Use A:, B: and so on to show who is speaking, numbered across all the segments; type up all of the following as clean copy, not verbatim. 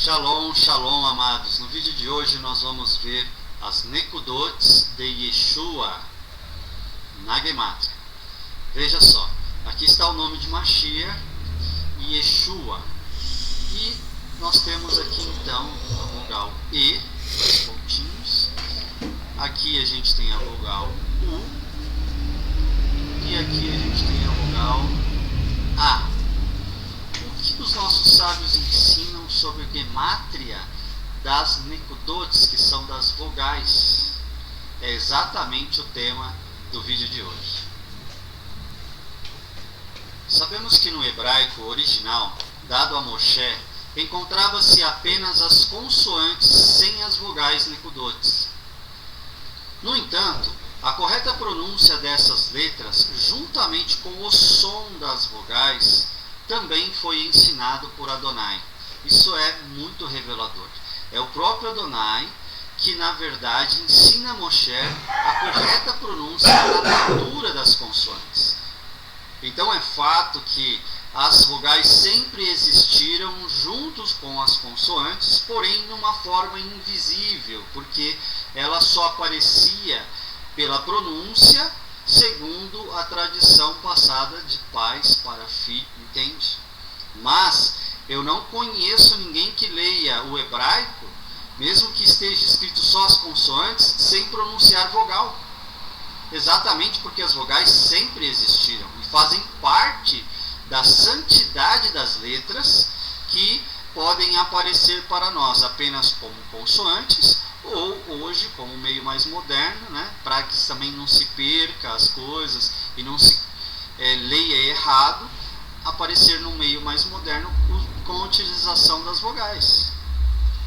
A: Shalom, shalom, amados. No vídeo de hoje nós vamos ver as Nekudot de Yeshua na Gemátria. Veja só, aqui está o nome de Mashiach e Yeshua. E nós temos aqui então a vogal E, dois pontinhos. Aqui a gente tem a vogal U. E aqui a gente tem a vogal A. O que os nossos sábios ensinam sobre a gemátria das Nekudotes, que são das vogais? É exatamente o tema do vídeo de hoje. Sabemos que no hebraico original, dado a Moshe, encontrava-se apenas as consoantes sem as vogais Nekudotes. No entanto, a correta pronúncia dessas letras, juntamente com o som das vogais, também foi ensinado por Adonai. Isso é muito revelador. É o próprio Adonai que, na verdade, ensina a Moshe a correta pronúncia da leitura das consoantes. Então é fato que as vogais sempre existiram juntos com as consoantes, porém numa forma invisível, porque ela só aparecia pela pronúncia segundo a tradição passada de pais para filho, entende? Mas eu não conheço ninguém que leia o hebraico, mesmo que esteja escrito só as consoantes, sem pronunciar vogal. Exatamente porque as vogais sempre existiram e fazem parte da santidade das letras, que podem aparecer para nós apenas como consoantes, ou hoje como meio mais moderno, né, para que também não se perca as coisas e não se leia errado, aparecer no meio mais moderno com a utilização das vogais.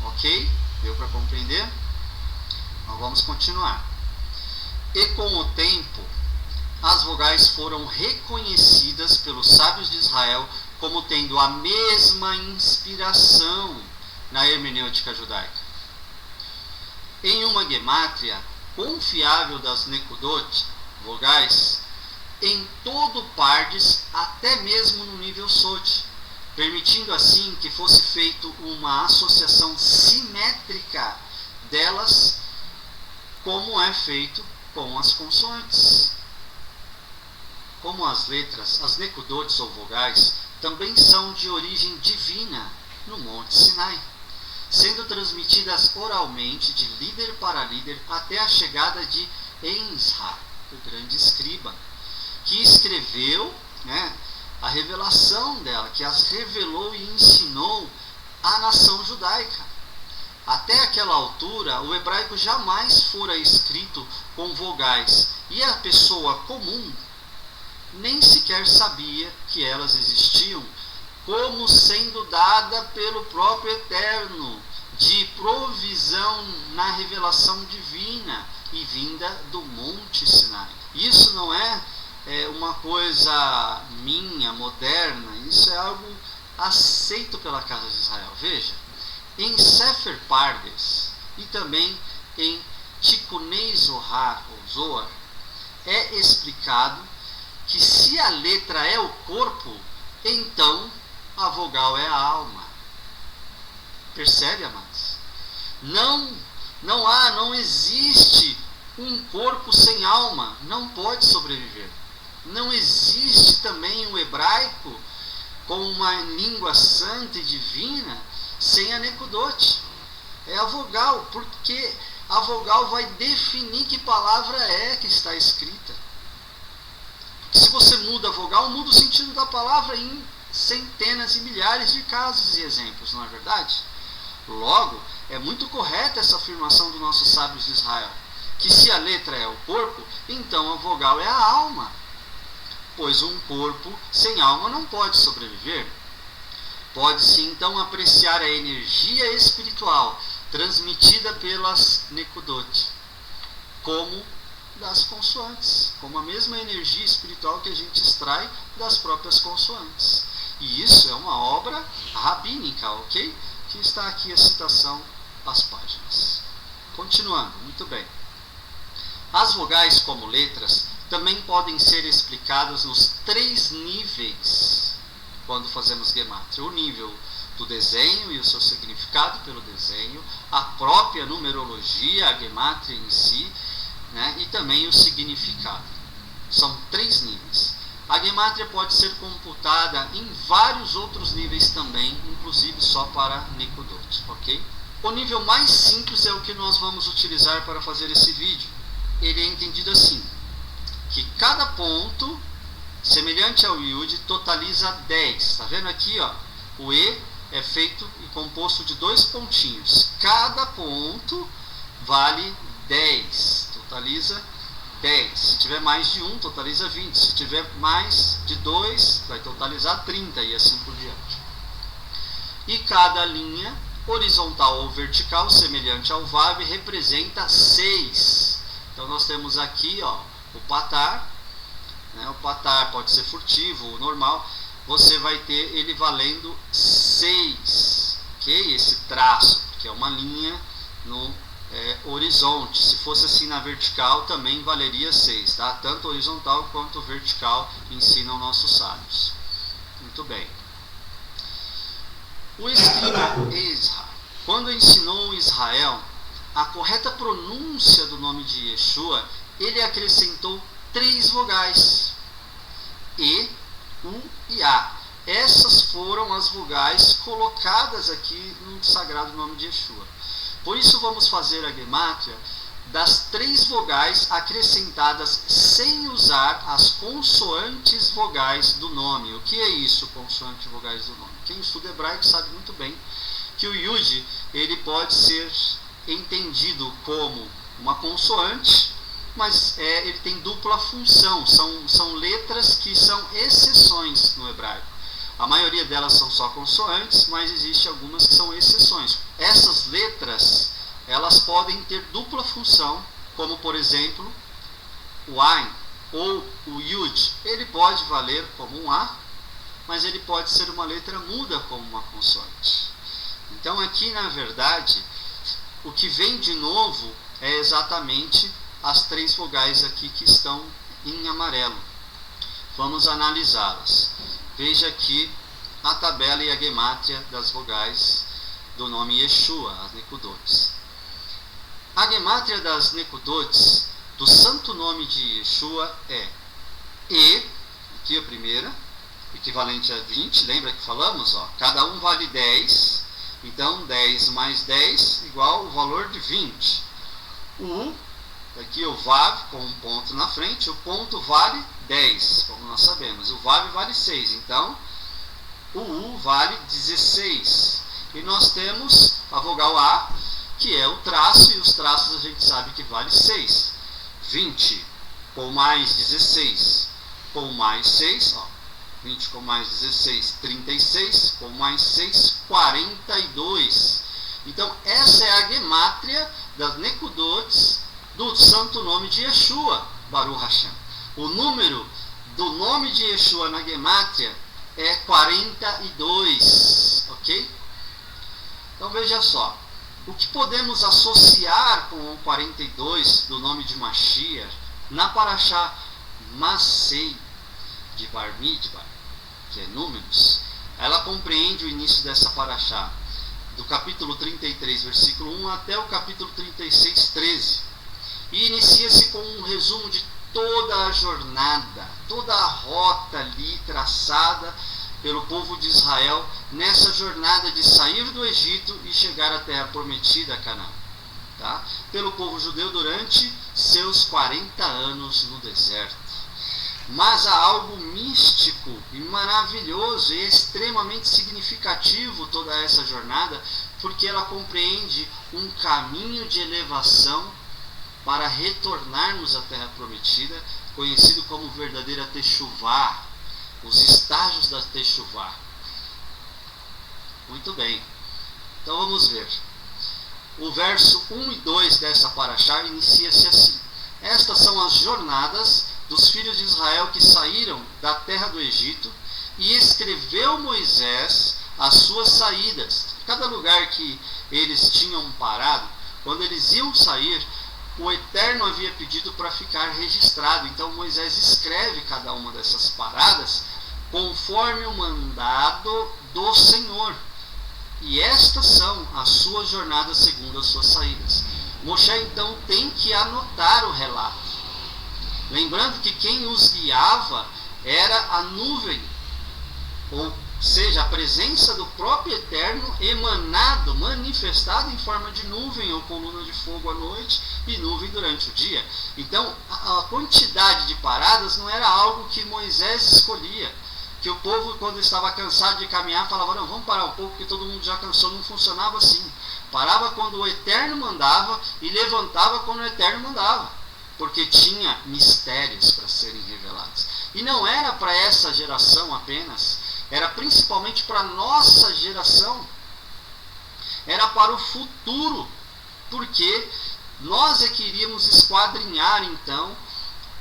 A: Ok? Deu para compreender? Então vamos continuar. E com o tempo, as vogais foram reconhecidas pelos sábios de Israel como tendo a mesma inspiração na hermenêutica judaica. Em uma gemátria confiável das Nekudot, vogais, em todo pardes, até mesmo no nível Sod, permitindo assim que fosse feito uma associação simétrica delas, como é feito com as consoantes. Como as letras, as Nekudotes ou vogais, também são de origem divina no Monte Sinai, sendo transmitidas oralmente de líder para líder até a chegada de Enzra, o grande escriba, que escreveu, a revelação dela, que as revelou e ensinou à nação judaica. Até aquela altura, o hebraico jamais fora escrito com vogais, e a pessoa comum nem sequer sabia que elas existiam, como sendo dada pelo próprio Eterno, de provisão na revelação divina e vinda do Monte Sinai. Isso não é uma coisa minha, moderna, isso é algo aceito pela casa de Israel. Veja, em Sefer Pardes e também em Tikkunei Zohar, ou Zohar, é explicado que se a letra é o corpo, então a vogal é a alma. Percebe, amados? Não existe um corpo sem alma, não pode sobreviver. Não existe também o hebraico como uma língua santa e divina sem a Nekudot. É a vogal, porque a vogal vai definir que palavra é que está escrita. Se você muda a vogal, muda o sentido da palavra em centenas e milhares de casos e exemplos, não é verdade? Logo, é muito correta essa afirmação dos nossos sábios de Israel, que se a letra é o corpo, então a vogal é a alma, pois um corpo sem alma não pode sobreviver. Pode-se então apreciar a energia espiritual transmitida pelas Nekudot, como das consoantes, como a mesma energia espiritual que a gente extrai das próprias consoantes. E isso é uma obra rabínica, ok? Que está aqui a citação às páginas. Continuando, muito bem. As vogais como letras também podem ser explicadas nos 3 níveis quando fazemos gemátria. O nível do desenho e o seu significado pelo desenho, a própria numerologia, a gemátria em si, né, e também o significado. São 3 níveis. A gemátria pode ser computada em vários outros níveis também, inclusive só para Nekudot, ok? O nível mais simples é o que nós vamos utilizar para fazer esse vídeo. Ele é entendido assim, que cada ponto, semelhante ao Yud, totaliza 10. Está vendo aqui, ó? O E é feito e composto de 2 pontinhos. Cada ponto vale 10, totaliza 10. Se tiver mais de 1, totaliza 20. Se tiver mais de 2, vai totalizar 30 e assim por diante. E cada linha, horizontal ou vertical, semelhante ao Vav, representa 6. Então nós temos aqui, ó, o patar, né? O patar pode ser furtivo ou normal. Você vai ter ele valendo 6, ok? Esse traço, que é uma linha no horizonte. Se fosse assim na vertical, também valeria 6, tá? Tanto horizontal quanto vertical ensinam nossos sábios. Muito bem. O escriba Ezra, quando ensinou Israel a correta pronúncia do nome de Yeshua, ele acrescentou 3 vogais: E, U e A. Essas foram as vogais colocadas aqui no sagrado nome de Yeshua. Por isso vamos fazer a gemátria das 3 vogais acrescentadas sem usar as consoantes vogais do nome. O que é isso, consoantes vogais do nome? Quem estuda hebraico sabe muito bem que o Yud, ele pode ser entendido como uma consoante, mas ele tem dupla função. São letras que são exceções no hebraico. A maioria delas são só consoantes, mas existem algumas que são exceções. Essas letras, elas podem ter dupla função, como por exemplo o Ain ou o Yud. Ele pode valer como um A, mas ele pode ser uma letra muda como uma consoante. Então aqui, na verdade, o que vem de novo é exatamente as 3 vogais aqui que estão em amarelo. Vamos analisá-las. Veja aqui a tabela e a gemátria das vogais do nome Yeshua, as Nekudotes. A gemátria das Nekudotes, do santo nome de Yeshua, é E, aqui a primeira, equivalente a 20, lembra que falamos? Ó, cada um vale 10, então 10 mais 10 igual o valor de 20. O, aqui o Vav com um ponto na frente, o ponto vale 10, como nós sabemos. O Vav vale 6, então o U vale 16. E nós temos a vogal A, que é o traço, e os traços a gente sabe que vale 6. 20 com mais 16 com mais 6, ó, 20 com mais 16, 36, com mais 6, 42. Então essa é a gemátria das Nekudotes do santo nome de Yeshua, Baruch Hashem. O número do nome de Yeshua na gemátria é 42, ok? Então veja só, o que podemos associar com o 42 do nome de Mashiach na Parashá Masei de Bar Midbar, que é Números. Ela compreende o início dessa Parashá, do capítulo 33, versículo 1 até o capítulo 36, 13. E inicia-se com um resumo de toda a jornada, toda a rota ali traçada pelo povo de Israel nessa jornada de sair do Egito e chegar à terra prometida, Canaã, tá? Pelo povo judeu durante seus 40 anos no deserto. Mas há algo místico e maravilhoso e extremamente significativo toda essa jornada, porque ela compreende um caminho de elevação para retornarmos à terra prometida, conhecido como verdadeira Teshuvá, os estágios da Teshuvá. Muito bem, então vamos ver. O verso 1 e 2 dessa Parashá inicia-se assim: estas são as jornadas dos filhos de Israel que saíram da terra do Egito, e escreveu Moisés as suas saídas. Cada lugar que eles tinham parado, quando eles iam sair, o Eterno havia pedido para ficar registrado. Então Moisés escreve cada uma dessas paradas conforme o mandado do Senhor. e estas são as suas jornadas segundo as suas saídas. Moshe então tem que anotar o relato, lembrando que quem os guiava era a nuvem, ou seja, a presença do próprio Eterno emanado, manifestado em forma de nuvem ou coluna de fogo à noite e nuvem durante o dia. Então, a quantidade de paradas não era algo que Moisés escolhia, que o povo, quando estava cansado de caminhar, falava, não, vamos parar um pouco, porque todo mundo já cansou. Não funcionava assim. Parava quando o Eterno mandava e levantava quando o Eterno mandava, porque tinha mistérios para serem revelados. E não era para essa geração apenas, era principalmente para a nossa geração, era para o futuro, porque nós é que iríamos esquadrinhar então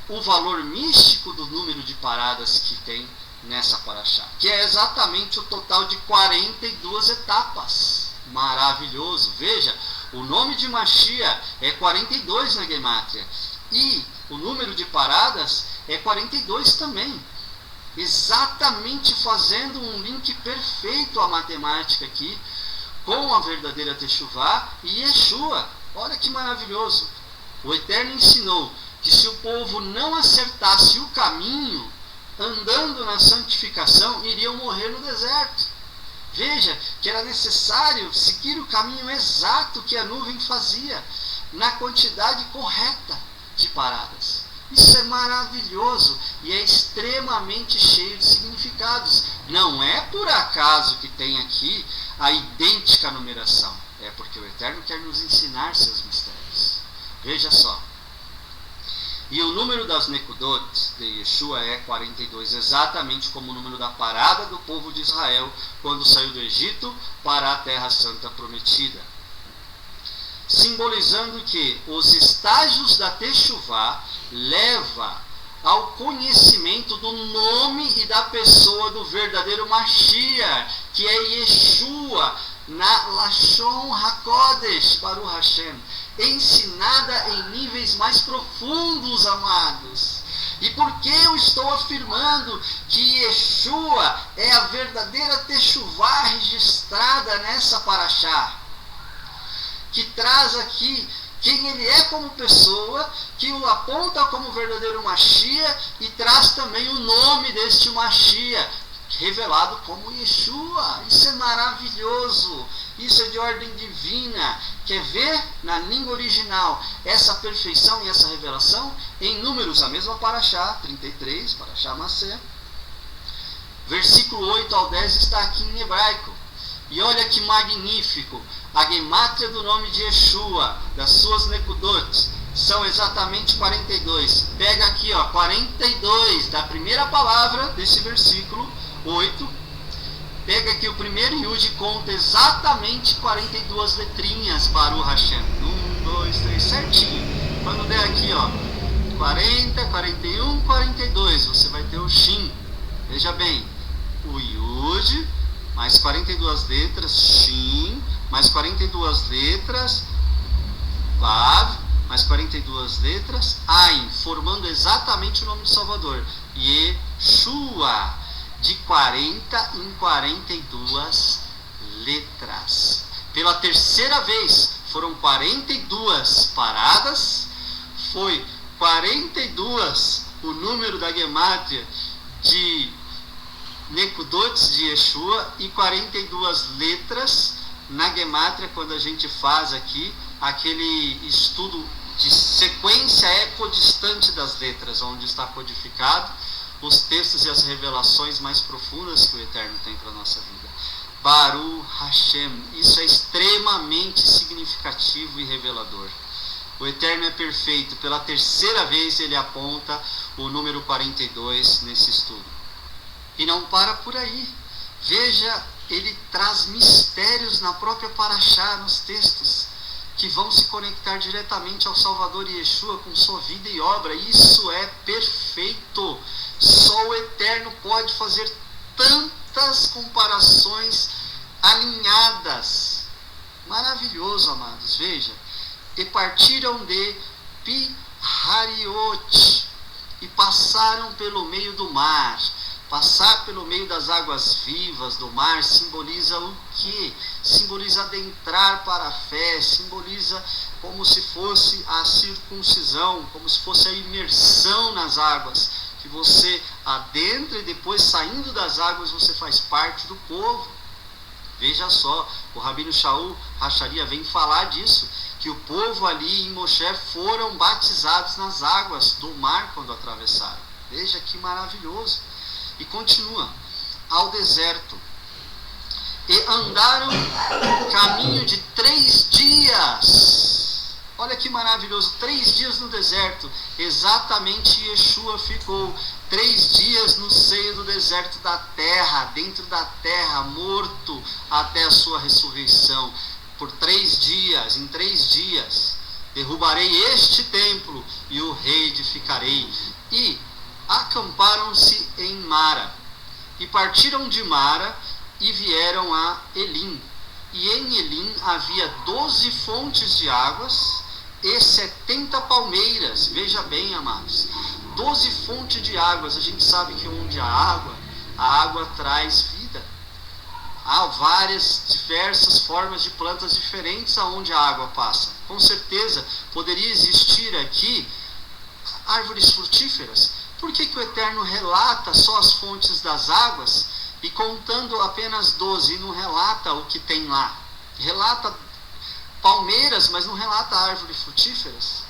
A: o valor místico do número de paradas que tem nessa paraxá, que é exatamente o total de 42 etapas. Maravilhoso! Veja, o nome de Mashiach é 42 na Gemátria, e o número de paradas é 42 também. Exatamente fazendo um link perfeito à matemática aqui, com a verdadeira Teshuvá e Yeshua. Olha que maravilhoso! O Eterno ensinou que se o povo não acertasse o caminho, andando na santificação, iriam morrer no deserto. Veja que era necessário seguir o caminho exato que a nuvem fazia, na quantidade correta de paradas. Isso é maravilhoso e é extremamente cheio de significados. Não é por acaso que tem aqui a idêntica numeração. É porque o Eterno quer nos ensinar seus mistérios. Veja só. E o número das Nekudot de Yeshua é 42, exatamente como o número da parada do povo de Israel quando saiu do Egito para a Terra Santa Prometida. Simbolizando que os estágios da Teshuvá leva ao conhecimento do nome e da pessoa do verdadeiro Mashiach, que é Yeshua, na Lashon HaKodesh, Baruch Hashem, ensinada em níveis mais profundos, amados. E por que eu estou afirmando que Yeshua é a verdadeira Teshuvá registrada nessa paraxá? Que traz aqui quem ele é como pessoa, que o aponta como verdadeiro Mashiach e traz também o nome deste Mashiach, revelado como Yeshua. Isso é maravilhoso, isso é de ordem divina. Quer ver na língua original essa perfeição e essa revelação? Em Números, a mesma paraxá, 33, paraxá Massé, versículo 8 ao 10 está aqui em hebraico. E olha que magnífico, a gemátria do nome de Yeshua, das suas Nekudot, são exatamente 42. Pega aqui, ó, 42, da primeira palavra desse versículo 8. Pega aqui o primeiro Yud, conta exatamente 42 letrinhas, Baruch Hashem. 1, 2, 3, certinho. Quando der aqui, ó, 40, 41, 42, você vai ter o Shin. Veja bem, o Yud, mais 42 letras, Shin, mais 42 letras, Vav, mais 42 letras, Ain, formando exatamente o nome do Salvador, Yeshua, de 40 em 42 letras. Pela terceira vez, foram 42 paradas, foi 42 o número da gemátria de Nekudot de Yeshua e 42 letras na gemátria, quando a gente faz aqui aquele estudo de sequência equidistante das letras, onde está codificado os textos e as revelações mais profundas que o Eterno tem para a nossa vida. Baruch Hashem, isso é extremamente significativo e revelador. O Eterno é perfeito, pela terceira vez ele aponta o número 42 nesse estudo. E não para por aí. Veja, ele traz mistérios na própria paraxá, nos textos, que vão se conectar diretamente ao Salvador Yeshua com sua vida e obra. Isso é perfeito. Só o Eterno pode fazer tantas comparações alinhadas. Maravilhoso, amados. Veja, e partiram de Pi Hariot e passaram pelo meio do mar. Passar pelo meio das águas vivas do mar simboliza o quê? Simboliza adentrar para a fé, simboliza como se fosse a circuncisão, como se fosse a imersão nas águas, que você adentra e depois, saindo das águas, você faz parte do povo. Veja só, o Rabino Shaul Hacharia vem falar disso, que o povo ali em Moshe foram batizados nas águas do mar quando atravessaram. Veja que maravilhoso. E continua, ao deserto. E andaram caminho de 3 dias. Olha que maravilhoso, 3 dias no deserto. Exatamente Yeshua ficou 3 dias no seio do deserto da terra, dentro da terra, morto até a sua ressurreição. Por 3 dias, em 3 dias, derrubarei este templo e o reedificarei. E acamparam-se em Mara, e partiram de Mara, e vieram a Elim. E em Elim havia 12 fontes de águas, e 70 palmeiras. Veja bem, amados, 12 fontes de águas. A gente sabe que onde há a água traz vida. Há várias, diversas formas de plantas diferentes aonde a água passa. Com certeza, poderia existir aqui árvores frutíferas. Por que o Eterno relata só as fontes das águas e contando apenas 12 e não relata o que tem lá? Relata palmeiras, mas não relata árvores frutíferas?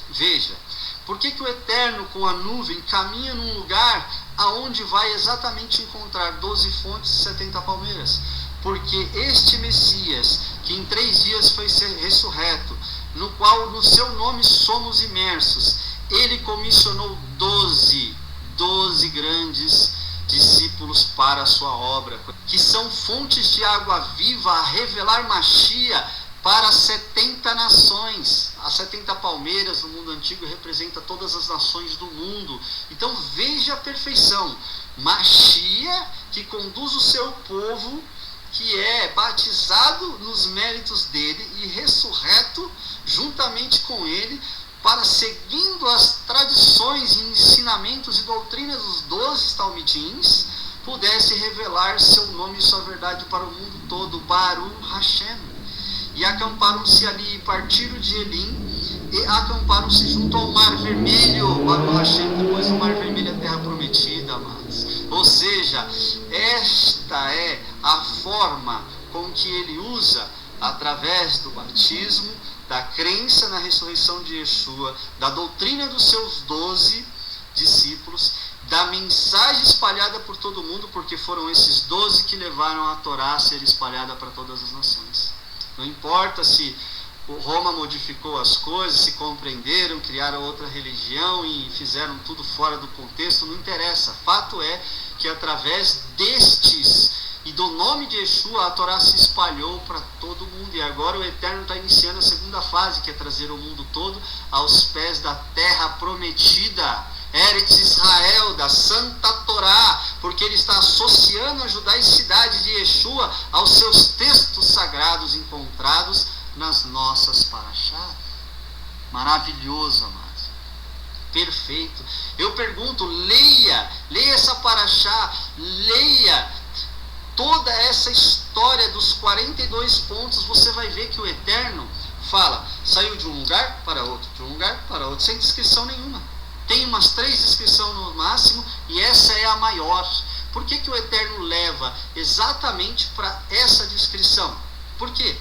A: Veja, por que o Eterno com a nuvem caminha num lugar aonde vai exatamente encontrar 12 fontes e 70 palmeiras? Porque este Messias, que em 3 dias foi ressurreto, no qual no seu nome somos imersos, ele comissionou 12 grandes discípulos para a sua obra, que são fontes de água viva a revelar Machia para 70 nações. As 70 palmeiras no mundo antigo representam todas as nações do mundo. Então veja a perfeição. Machia, que conduz o seu povo, que é batizado nos méritos dele e ressurreto juntamente com ele, para, seguindo as tradições e ensinamentos e doutrinas dos 12 talmidins, pudesse revelar seu nome e sua verdade para o mundo todo. Baruch Hashem. E acamparam-se ali, e partiram de Elim, e acamparam-se junto ao Mar Vermelho. Baruch Hashem, depois do Mar Vermelho, a terra prometida, amados. Ou seja, esta é a forma com que ele usa, através do batismo, da crença na ressurreição de Yeshua, da doutrina dos seus 12 discípulos, da mensagem espalhada por todo mundo, porque foram esses 12 que levaram a Torá a ser espalhada para todas as nações. Não importa se Roma modificou as coisas, se compreenderam, criaram outra religião e fizeram tudo fora do contexto, não interessa. Fato é que através destes e do nome de Yeshua, a Torá se espalhou para todo mundo. E agora o Eterno está iniciando a segunda fase, que é trazer o mundo todo aos pés da terra prometida, Eretz Israel, da Santa Torá, porque ele está associando a judaicidade de Yeshua aos seus textos sagrados encontrados nas nossas paraxás. Maravilhoso, amados. Perfeito. Eu pergunto, leia essa paraxá, leia toda essa história dos 42 pontos, você vai ver que o Eterno fala, saiu de um lugar para outro, de um lugar para outro, sem descrição nenhuma. Tem umas 3 descrições no máximo, e essa é a maior. Por que o Eterno leva exatamente para essa descrição? Por quê?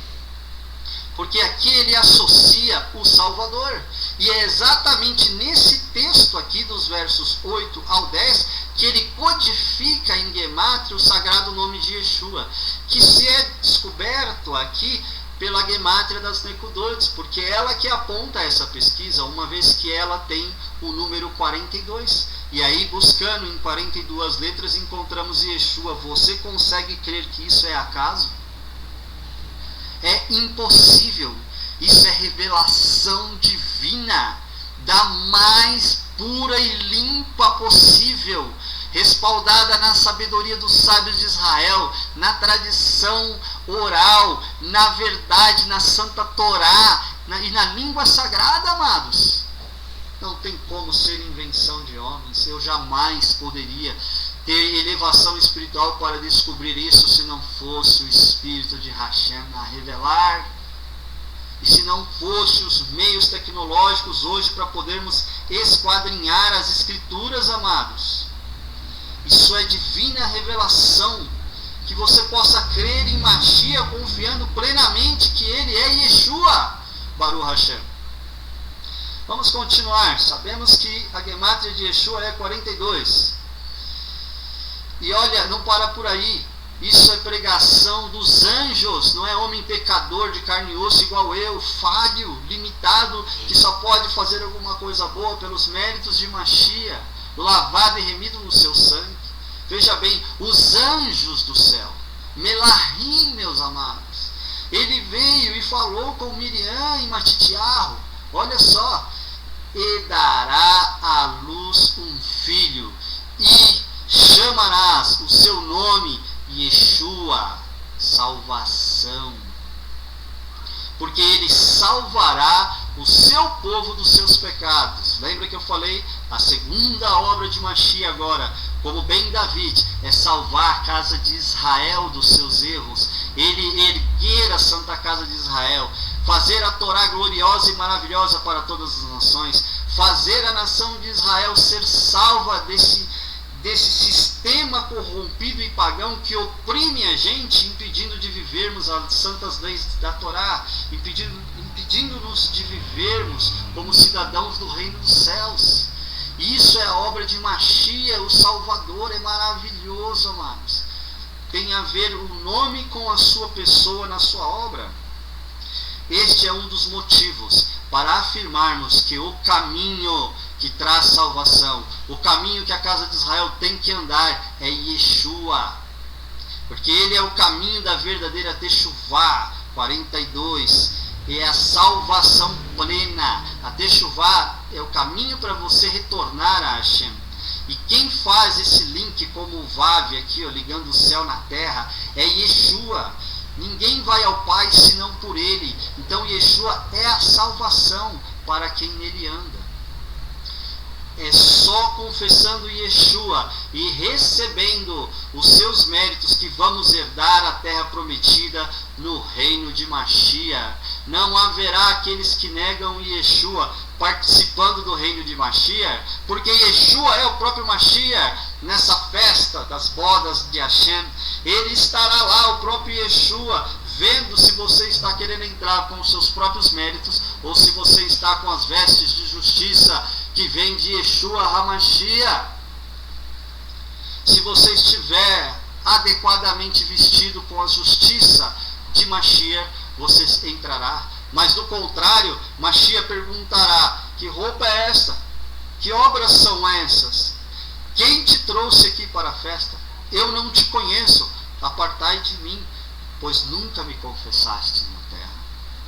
A: Porque aqui ele associa o Salvador. E é exatamente nesse texto aqui, dos versos 8 ao 10, que ele codifica em Gemátria o sagrado nome de Yeshua, que se é descoberto aqui pela Gemátria das Necudotes, porque ela que aponta essa pesquisa, uma vez que ela tem o número 42. E aí, buscando em 42 letras, encontramos Yeshua. Você consegue crer que isso é acaso? É impossível. Isso é revelação divina, da mais pura e limpa possível, respaldada na sabedoria dos sábios de Israel, na tradição oral, na verdade, na Santa Torá e na língua sagrada, amados. Não tem como ser invenção de homens. Eu jamais poderia ter elevação espiritual para descobrir isso se não fosse o Espírito de Hashem a revelar, e se não fosse os meios tecnológicos hoje para podermos esquadrinhar as Escrituras, amados. Isso é divina revelação, que você possa crer em Mashiach confiando plenamente que ele é Yeshua, Baruch Hashem. Vamos continuar. Sabemos que a gemátria de Yeshua é 42. E olha, não para por aí. Isso é pregação dos anjos, não é homem pecador de carne e osso igual eu, falho, limitado, que só pode fazer alguma coisa boa pelos méritos de Mashiach, lavado e remido no seu sangue. Veja bem, os anjos do céu, Melahim, meus amados, ele veio e falou com Miriam e Matitiarro, olha só, e dará à luz um filho, e chamarás o seu nome Yeshua, salvação, porque ele salvará o seu povo dos seus pecados. Lembra que eu falei? A segunda obra de Mashiach agora, como bem David, é salvar a casa de Israel dos seus erros, ele erguer a santa casa de Israel, fazer a Torá gloriosa e maravilhosa para todas as nações, fazer a nação de Israel ser salva desse sistema corrompido e pagão que oprime a gente, impedindo de vivermos as santas leis da Torá, impedindo-nos de vivermos como cidadãos do reino dos céus. Isso é a obra de Mashiach, o Salvador. É maravilhoso, amados. Tem a ver o nome com a sua pessoa na sua obra. Este é um dos motivos para afirmarmos que o caminho que traz salvação, o caminho que a casa de Israel tem que andar é Yeshua, porque ele é o caminho da verdadeira Teshuvá, 42, é a salvação plena. A Teshuvá é o caminho para você retornar a Hashem. E quem faz esse link como o Vav aqui, ó, ligando o céu na terra, é Yeshua. Ninguém vai ao Pai senão por ele. Então Yeshua é a salvação para quem nele anda. É só confessando Yeshua e recebendo os seus méritos que vamos herdar a terra prometida no reino de Mashiach. Não haverá aqueles que negam Yeshua participando do reino de Mashiach, porque Yeshua é o próprio Mashiach. Nessa festa das bodas de Hashem, ele estará lá, o próprio Yeshua, vendo se você está querendo entrar com os seus próprios méritos ou se você está com as vestes de justiça que vem de Yeshua HaMashiach. Se você estiver adequadamente vestido com a justiça de Mashiach, você entrará. Mas do contrário, Mashiach perguntará: que roupa é esta? Que obras são essas? Quem te trouxe aqui para a festa? Eu não te conheço, apartai de mim, pois nunca me confessaste na terra.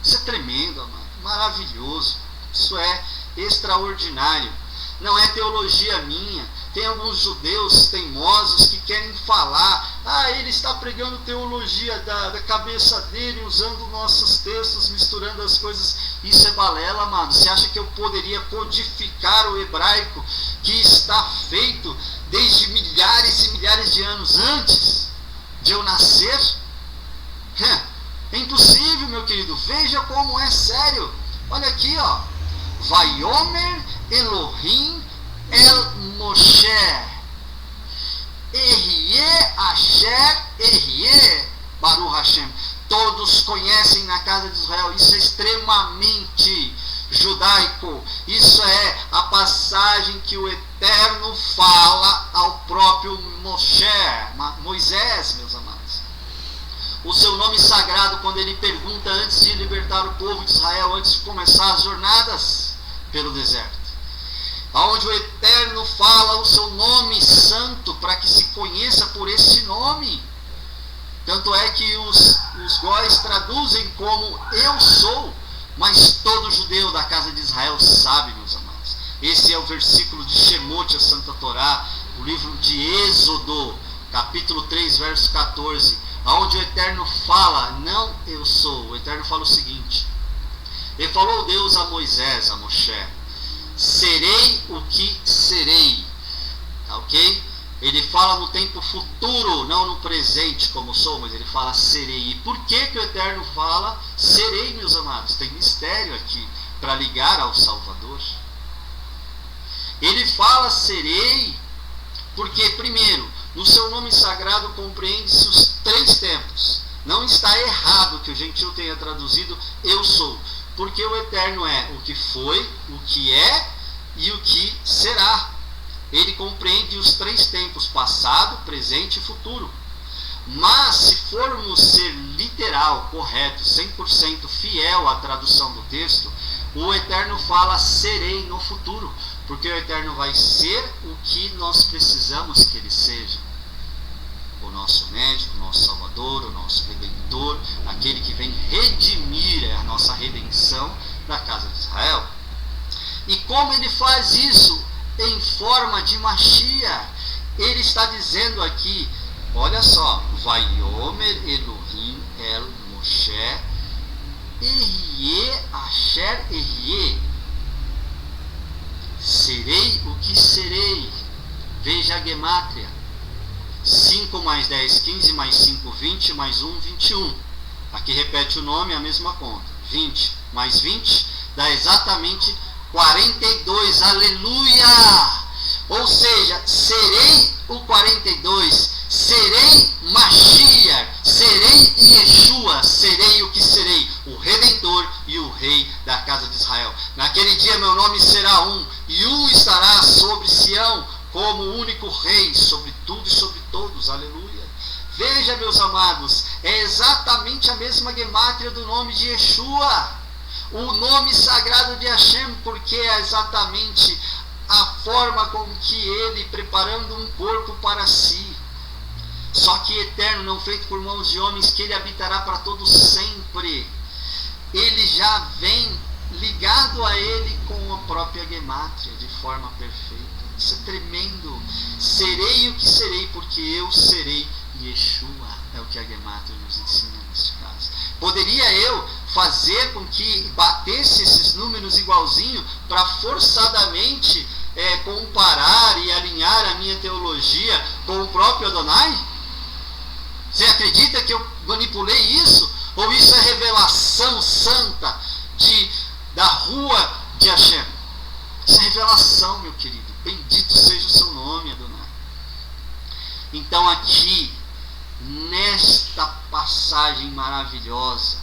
A: Isso é tremendo, amado, maravilhoso, isso é extraordinário. Não é teologia minha. Tem alguns judeus teimosos que querem falar: ele está pregando teologia da cabeça dele, usando nossos textos, misturando as coisas. Isso é balela, amado. Você acha que eu poderia codificar o hebraico que está feito desde milhares e milhares de anos antes de eu nascer? É impossível, meu querido. Veja como é sério. Olha aqui, ó. Vaiomer Elohim El Moshe Erie Asher Erie Baruch Hashem. Todos conhecem na casa de Israel. Isso é extremamente judaico. Isso é a passagem que o Eterno fala ao próprio Moisés, meus amados. O seu nome sagrado, quando ele pergunta antes de libertar o povo de Israel, antes de começar as jornadas pelo deserto, aonde o Eterno fala o seu nome santo para que se conheça por esse nome. Tanto é que os góis traduzem como eu sou, mas todo judeu da casa de Israel sabe, meus amados. Esse é o versículo de Shemot, a Santa Torá, o livro de Êxodo, capítulo 3, verso 14, aonde o Eterno fala, não eu sou. O Eterno fala o seguinte: e falou Deus a Moisés, a Moshe: serei o que serei. Tá ok? Ele fala fala no tempo futuro, não no presente como sou, mas ele fala serei. E por que que o Eterno fala serei, meus amados? Tem mistério aqui para ligar ao Salvador. Ele fala serei porque, primeiro, no seu nome sagrado compreende-se os 3 tempos. Não está errado que o gentil tenha traduzido eu sou, porque o Eterno é o que foi, o que é e o que será. Ele compreende os 3 tempos, passado, presente e futuro. Mas se formos ser literal, correto, 100% fiel à tradução do texto, o Eterno fala serei no futuro, porque o Eterno vai ser o que nós precisamos que ele seja. O nosso médico, o nosso Salvador, o nosso Redentor, aquele que vem redimir a nossa redenção da casa de Israel. E como ele faz isso? Em forma de Mashiach. Ele está dizendo aqui, olha só, Vayomer Elohim El Moshe Ehyeh Asher Ehyeh. Serei o que serei. Veja a gemátria. 5 mais 10, 15, mais 5, 20, mais 1, 21. Aqui repete o nome, a mesma conta. 20 mais 20 dá exatamente 42. Aleluia! Ou seja, serei o 42, serei Mashiach, serei Yeshua, serei o que serei, o Redentor e o Rei da casa de Israel. Naquele dia meu nome será um, e um estará sobre Sião, como o único Rei, sobre tudo e sobre todos. Aleluia! Veja, meus amados, é exatamente a mesma gemátria do nome de Yeshua, o nome sagrado de Hashem, porque é exatamente a forma com que ele, preparando um corpo para si, só que eterno, não feito por mãos de homens, que ele habitará para todos sempre, ele já vem ligado a ele com a própria gemátria, de forma perfeita. Isso é tremendo. Serei o que serei, porque eu serei Yeshua, é o que a gemátria nos ensina neste caso. Poderia eu fazer com que batesse esses números igualzinho para forçadamente comparar e alinhar a minha teologia com o próprio Adonai? Você acredita que eu manipulei isso? Ou isso é revelação santa da rua de Hashem? Isso é revelação, meu querido. Bendito seja o seu nome, Adonai. Então aqui, nesta passagem maravilhosa,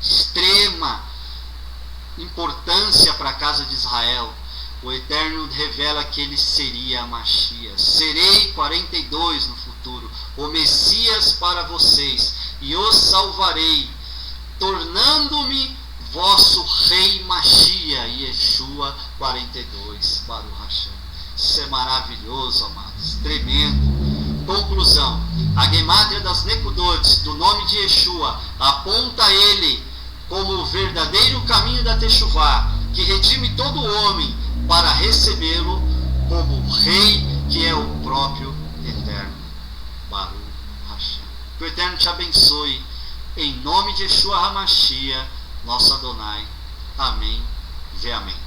A: extrema importância para a casa de Israel, o Eterno revela que ele seria a Mashiach. Serei 42 no futuro, o Messias para vocês, e os salvarei, tornando-me vosso Rei Mashiach, Yeshua 42, Baruch Hashem. Isso é maravilhoso, amados, tremendo. Conclusão: a gemátria das Nekudot, do nome de Yeshua, aponta a ele como o verdadeiro caminho da Teshuvá, que redime todo homem para recebê-lo como Rei, que é o próprio Eterno. Baruch Hashem. Que o Eterno te abençoe, em nome de Yeshua HaMashiach, nosso Adonai. Amém. Vê amém.